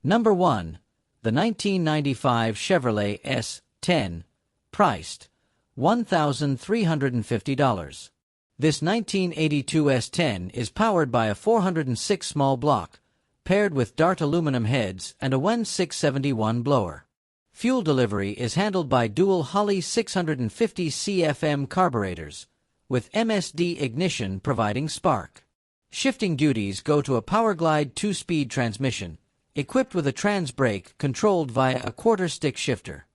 Number 1. The 1995 Chevrolet S10, priced $1,350. This 1982 S10 is powered by a 406 small block, paired with Dart aluminum heads and a WEN 671 blower. Fuel delivery is handled by dual Holley 650 CFM carburetors, with MSD ignition providing spark. Shifting duties go to a Powerglide 2-speed transmission, equipped with a trans brake controlled via a quarter-stick shifter.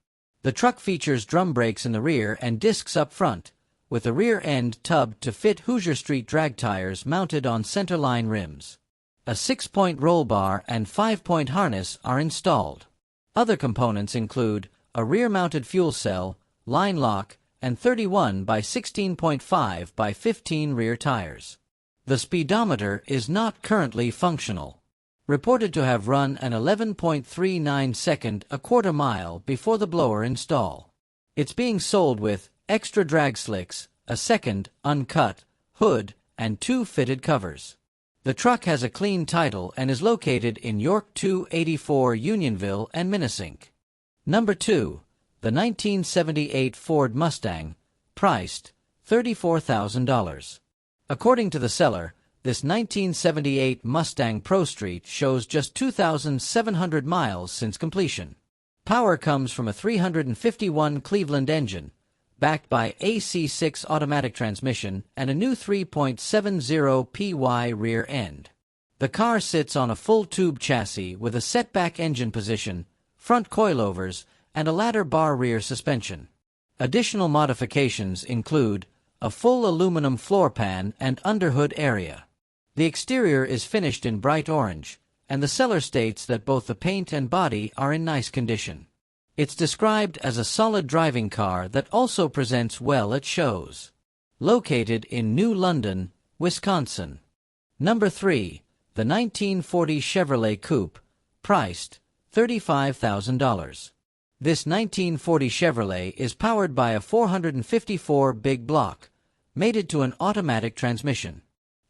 The truck features drum brakes in the rear and discs up front, with a rear end tub to fit Hoosier Street drag tires mounted on centerline rims. A 6-point roll bar and 5-point harness are installed. Other components include a rear-mounted fuel cell, line lock, and 31 by 16.5 by 15 rear tires. The speedometer is not currently functional. Reported to have run an 11.39 second a quarter mile before the blower install. It's being sold with extra drag slicks, a second, uncut, hood, and 2 fitted covers. The truck has a clean title and is located in York 284 Unionville and Minnesink. Number 2. The 1978 Ford Mustang, priced $34,000. According to the seller, this 1978 Mustang Pro Street shows just 2,700 miles since completion. Power comes from a 351 Cleveland engine, backed by AC6 automatic transmission and a new 3.70 PY rear end. The car sits on a full-tube chassis with a setback engine position, front coilovers, and a ladder bar rear suspension. Additional modifications include a full aluminum floor pan and underhood area. The exterior is finished in bright orange, and the seller states that both the paint and body are in nice condition. It's described as a solid driving car that also presents well at shows. Located in New London, Wisconsin. Number 3. The 1940 Chevrolet Coupe, priced $35,000. This 1940 Chevrolet is powered by a 454 big block, mated to an automatic transmission.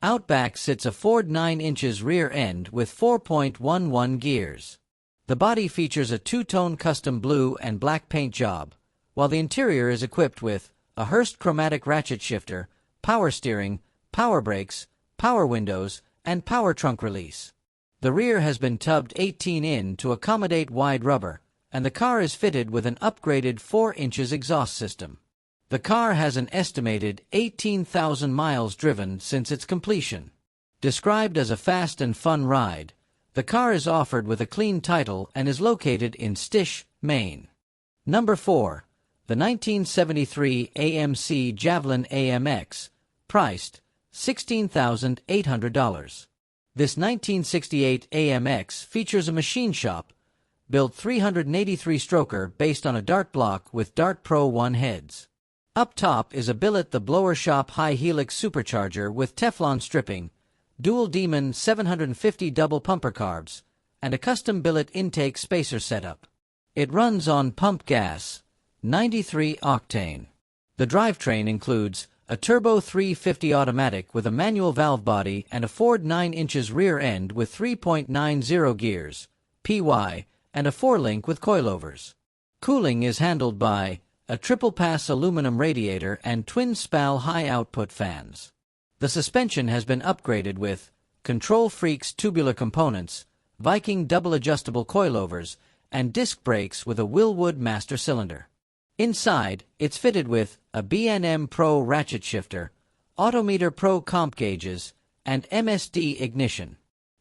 Out back sits a Ford 9 inches rear end with 4.11 gears. The body features a two-tone custom blue and black paint job, while the interior is equipped with a Hurst chromatic ratchet shifter, power steering, power brakes, power windows, and power trunk release. The rear has been tubbed 18 in to accommodate wide rubber, and the car is fitted with an upgraded 4 inches exhaust system. The car has an estimated 18,000 miles driven since its completion. Described as a fast and fun ride, the car is offered with a clean title and is located in Stish, Maine. Number 4. The 1973 AMC Javelin AMX, priced $16,800. This 1968 AMX features a machine shop, built 383-stroker based on a Dart block with Dart Pro 1 heads. Up top is a billet the blower shop high helix supercharger with Teflon stripping, dual Demon 750 double pumper carbs, and a custom billet intake spacer setup. It runs on pump gas, 93 octane. The drivetrain includes a turbo 350 automatic with a manual valve body and a Ford 9 inches rear end with 3.90 gears, PY, and a 4-link with coilovers. Cooling is handled by a triple-pass aluminum radiator and twin-spal high-output fans. The suspension has been upgraded with Control Freaks tubular components, Viking double-adjustable coilovers, and disc brakes with a Willwood master cylinder. Inside, it's fitted with a B&M Pro ratchet shifter, Autometer Pro comp gauges, and MSD ignition.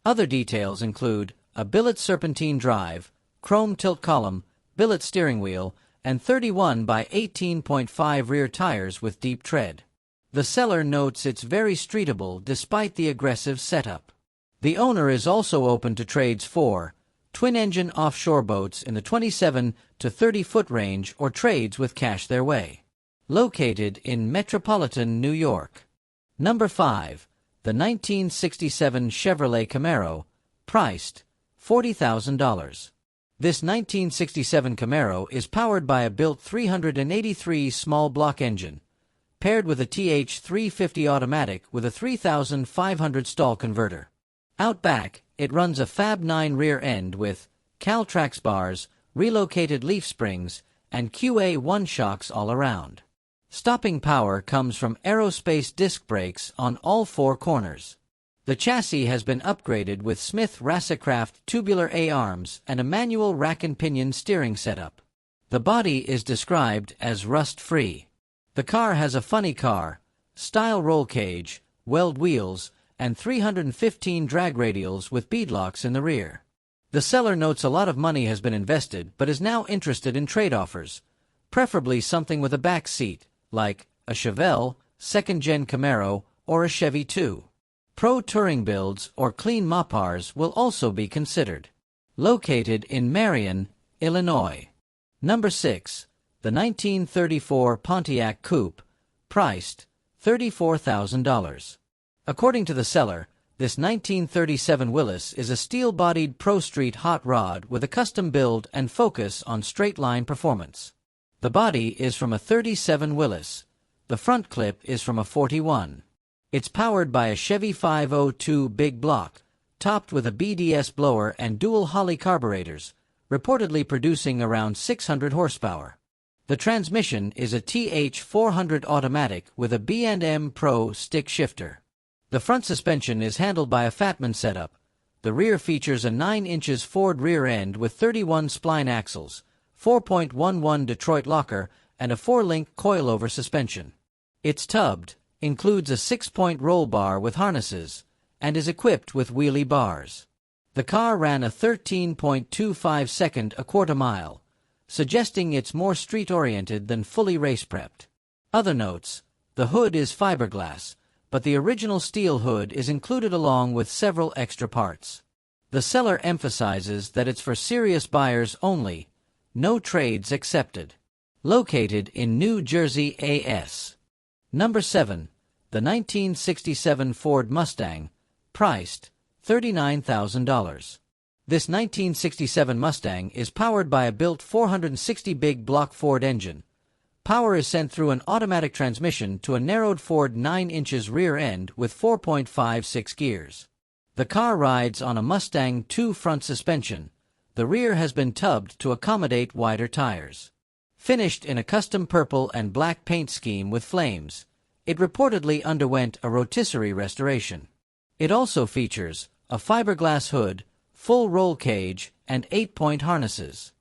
Other details include a billet serpentine drive, chrome tilt column, billet steering wheel, and 31 by 18.5 rear tires with deep tread. The seller notes it's very streetable despite the aggressive setup. The owner is also open to trades for twin-engine offshore boats in the 27 to 30-foot range or trades with cash their way. Located in metropolitan New York. Number 5. The 1967 Chevrolet Camaro, priced $40,000. This 1967 Camaro is powered by a built 383 small block engine, paired with a TH350 automatic with a 3,500 stall converter. Out back, it runs a Fab 9 rear end with Caltrax bars, relocated leaf springs, and QA1 shocks all around. Stopping power comes from aerospace disc brakes on all four corners. The chassis has been upgraded with Smith Rassicraft tubular A-arms and a manual rack and pinion steering setup. The body is described as rust-free. The car has a funny car style roll cage, weld wheels, and 315 drag radials with beadlocks in the rear. The seller notes a lot of money has been invested but is now interested in trade offers, preferably something with a back seat, like a Chevelle, second-gen Camaro, or a Chevy 2. Pro touring builds or clean Mopars will also be considered. Located in Marion, Illinois. Number 6. The 1934 Pontiac Coupe, priced $34,000. According to the seller, this 1937 Willys is a steel-bodied Pro Street hot rod with a custom build and focus on straight-line performance. The body is from a 37 Willys. The front clip is from a 41. It's powered by a Chevy 502 big block, topped with a BDS blower and dual Holley carburetors, reportedly producing around 600 horsepower. The transmission is a TH400 automatic with a B&M Pro stick shifter. The front suspension is handled by a Fatman setup. The rear features a 9 inches Ford rear end with 31 spline axles, 4.11 Detroit locker, and a 4-link coilover suspension. It's tubbed, includes a 6-point roll bar with harnesses, and is equipped with wheelie bars. The car ran a 13.25 second a quarter mile, suggesting it's more street-oriented than fully race-prepped. Other notes: the hood is fiberglass, but the original steel hood is included along with several extra parts. The seller emphasizes that it's for serious buyers only, no trades accepted. Located in New Jersey, AS. Number 7. The 1967 Ford Mustang, priced $39,000. This 1967 Mustang is powered by a built 460 big block Ford engine. Power is sent through an automatic transmission to a narrowed Ford 9 inches rear end with 4.56 gears. The car rides on a Mustang 2 front suspension. The rear has been tubbed to accommodate wider tires. Finished in a custom purple and black paint scheme with flames, it reportedly underwent a rotisserie restoration. It also features a fiberglass hood, full roll cage, and 8-point harnesses.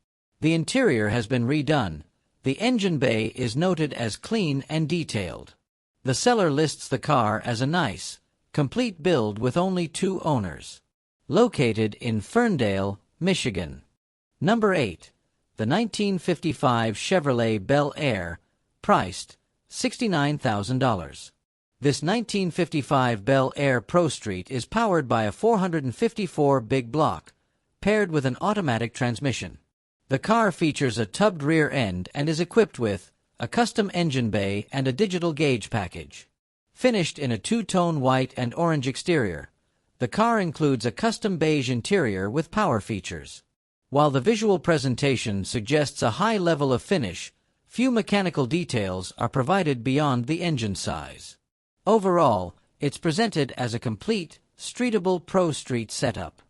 The interior has been redone. The engine bay is noted as clean and detailed. The seller lists the car as a nice, complete build with only 2 owners. Located in Ferndale, Michigan. Number 8. The 1955 Chevrolet Bel Air, priced $69,000. This 1955 Bel Air Pro Street is powered by a 454 big block, paired with an automatic transmission. The car features a tubbed rear end and is equipped with a custom engine bay and a digital gauge package. Finished in a 2-tone white and orange exterior, the car includes a custom beige interior with power features. While the visual presentation suggests a high level of finish, few mechanical details are provided beyond the engine size. Overall, it's presented as a complete, streetable Pro Street setup.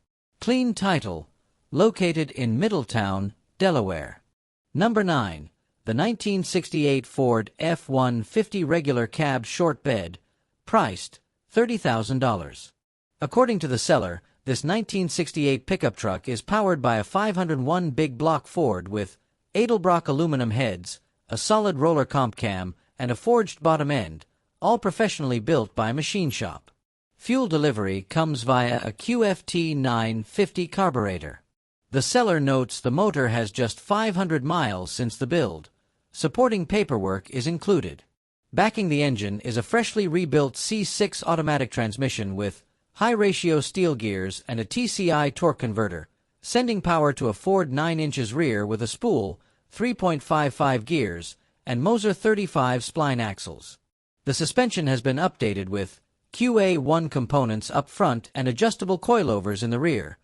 Clean title. Located in Middletown, Delaware. Number 9. The 1968 Ford F-150 regular cab short bed, priced $30,000. According to the seller, this 1968 pickup truck is powered by a 501 big block Ford with Edelbrock aluminum heads, a solid roller comp cam, and a forged bottom end, all professionally built by a machine shop. Fuel delivery comes via a QFT 950 carburetor. The seller notes the motor has just 500 miles since the build. Supporting paperwork is included. Backing the engine is a freshly rebuilt C6 automatic transmission with high-ratio steel gears and a TCI torque converter, sending power to a Ford 9 inches rear with a spool, 3.55 gears, and Moser 35 spline axles. The suspension has been updated with QA1 components up front and adjustable coilovers in the rear,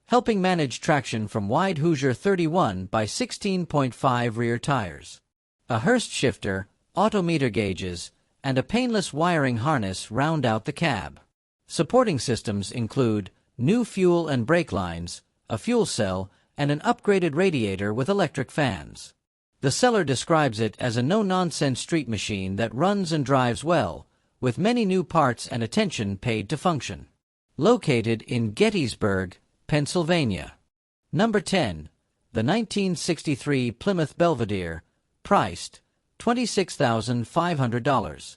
helping manage traction from wide Hoosier 31 by 16.5 rear tires. A Hurst shifter, autometer gauges, and a painless wiring harness round out the cab. Supporting systems include new fuel and brake lines, a fuel cell, and an upgraded radiator with electric fans. The seller describes it as a no-nonsense street machine that runs and drives well, with many new parts and attention paid to function. Located in Gettysburg, Pennsylvania. Number 10. The 1963 Plymouth Belvedere, priced $26,500.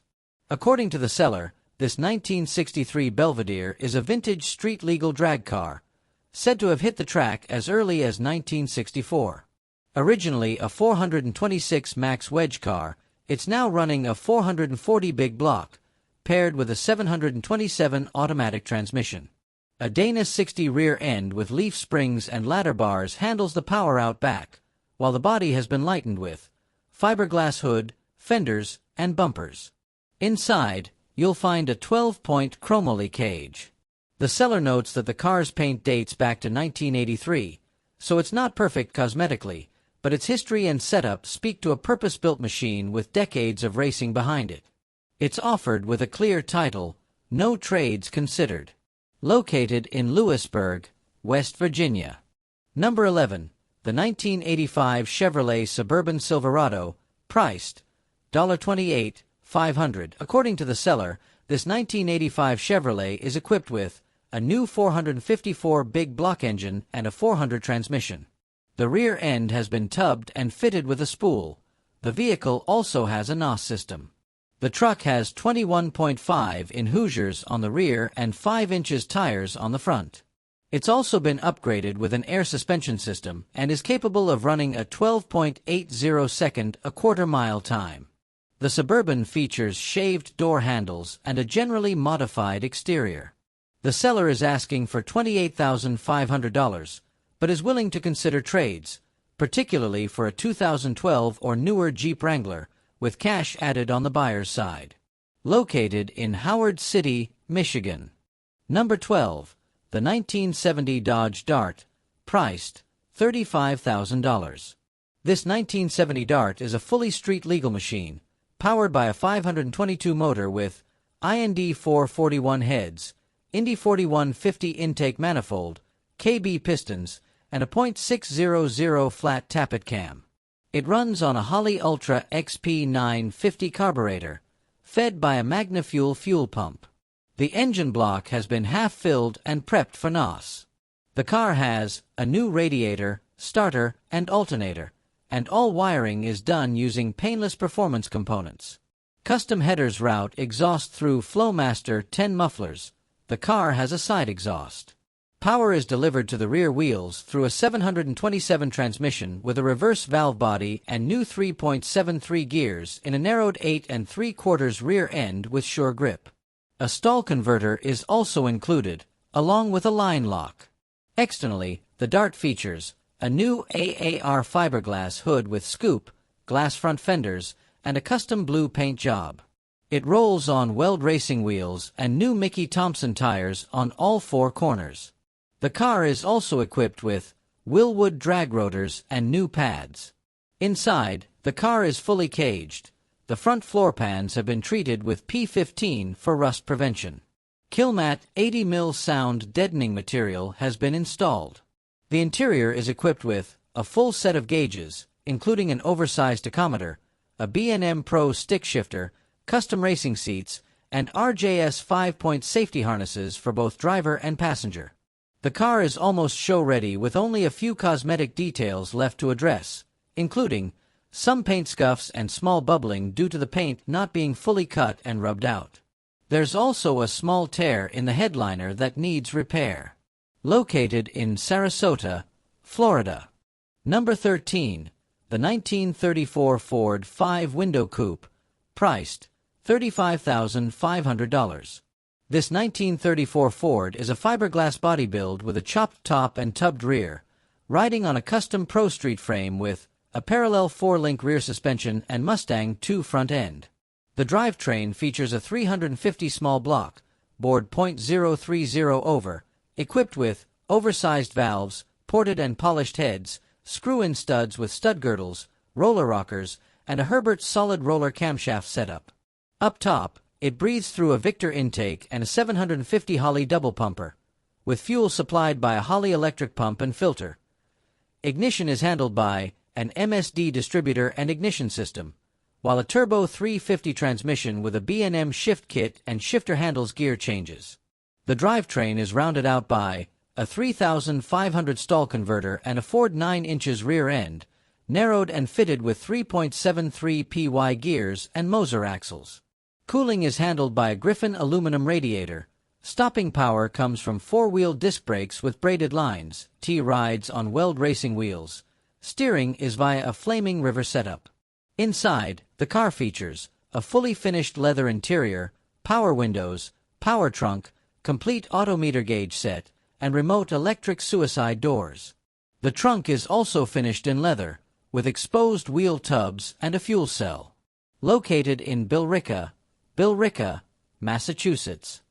According to the seller, this 1963 Belvedere is a vintage street-legal drag car, said to have hit the track as early as 1964. Originally a 426 max wedge car, it's now running a 440 big block, paired with a 727 automatic transmission. A Dana 60 rear end with leaf springs and ladder bars handles the power out back, while the body has been lightened with fiberglass hood, fenders, and bumpers. Inside, you'll find a 12-point chromoly cage. The seller notes that the car's paint dates back to 1983, so it's not perfect cosmetically, but its history and setup speak to a purpose-built machine with decades of racing behind it. It's offered with a clear title, No Trades Considered. Located in Lewisburg, West Virginia. Number 11. The 1985 Chevrolet Suburban Silverado, priced $28,500. According to the seller, this 1985 Chevrolet is equipped with a new 454 big block engine and a 400 transmission. The rear end has been tubbed and fitted with a spool. The vehicle also has a NOS system. The truck has 21.5 in Hoosiers on the rear and 5 inches tires on the front. It's also been upgraded with an air suspension system and is capable of running a 12.80 second a quarter-mile time. The Suburban features shaved door handles and a generally modified exterior. The seller is asking for $28,500, but is willing to consider trades, particularly for a 2012 or newer Jeep Wrangler, with cash added on the buyer's side. Located in Howard City, Michigan. Number 12. The 1970 Dodge Dart, priced $35,000. This 1970 Dart is a fully street-legal machine, powered by a 522 motor with IND 441 heads, Indy 4150 intake manifold, KB pistons, and a .600 flat tappet cam. It runs on a Holley Ultra XP 950 carburetor, fed by a MagnaFuel fuel pump. The engine block has been half-filled and prepped for NOS. The car has a new radiator, starter, and alternator, and all wiring is done using painless performance components. Custom headers route exhaust through Flowmaster 10 mufflers. The car has a side exhaust. Power is delivered to the rear wheels through a 727 transmission with a reverse valve body and new 3.73 gears in a narrowed 8 3/4 rear end with sure grip. A stall converter is also included, along with a line lock. Externally, the Dart features a new AAR fiberglass hood with scoop, glass front fenders, and a custom blue paint job. It rolls on Weld racing wheels and new Mickey Thompson tires on all 4 corners. The car is also equipped with Willwood drag rotors and new pads. Inside, the car is fully caged. The front floor pans have been treated with P15 for rust prevention. Killmat 80 mil sound deadening material has been installed. The interior is equipped with a full set of gauges, including an oversized tachometer, a B&M Pro stick shifter, custom racing seats, and RJS 5-point safety harnesses for both driver and passenger. The car is almost show-ready with only a few cosmetic details left to address, including some paint scuffs and small bubbling due to the paint not being fully cut and rubbed out. There's also a small tear in the headliner that needs repair. Located in Sarasota, Florida. Number 13. The 1934 Ford 5-window coupe, priced $35,500. This 1934 Ford is a fiberglass body build with a chopped top and tubbed rear, riding on a custom Pro Street frame with a parallel 4-link rear suspension and Mustang 2 front end. The drivetrain features a 350 small block, bored .030 over, equipped with oversized valves, ported and polished heads, screw-in studs with stud girdles, roller rockers, and a Herbert solid roller camshaft setup. Up top, it breathes through a Victor intake and a 750 Holley double pumper, with fuel supplied by a Holley electric pump and filter. Ignition is handled by an MSD distributor and ignition system, while a turbo 350 transmission with a B&M shift kit and shifter handles gear changes. The drivetrain is rounded out by a 3,500 stall converter and a Ford 9 inches rear end, narrowed and fitted with 3.73 py gears and Moser axles. Cooling is handled by a Griffin aluminum radiator. Stopping power comes from four-wheel disc brakes with braided lines, T-rides on Weld racing wheels. Steering is via a Flaming River setup. Inside, the car features a fully finished leather interior, power windows, power trunk, complete autometer gauge set, and remote electric suicide doors. The trunk is also finished in leather, with exposed wheel tubs and a fuel cell. Located in Billerica, Massachusetts.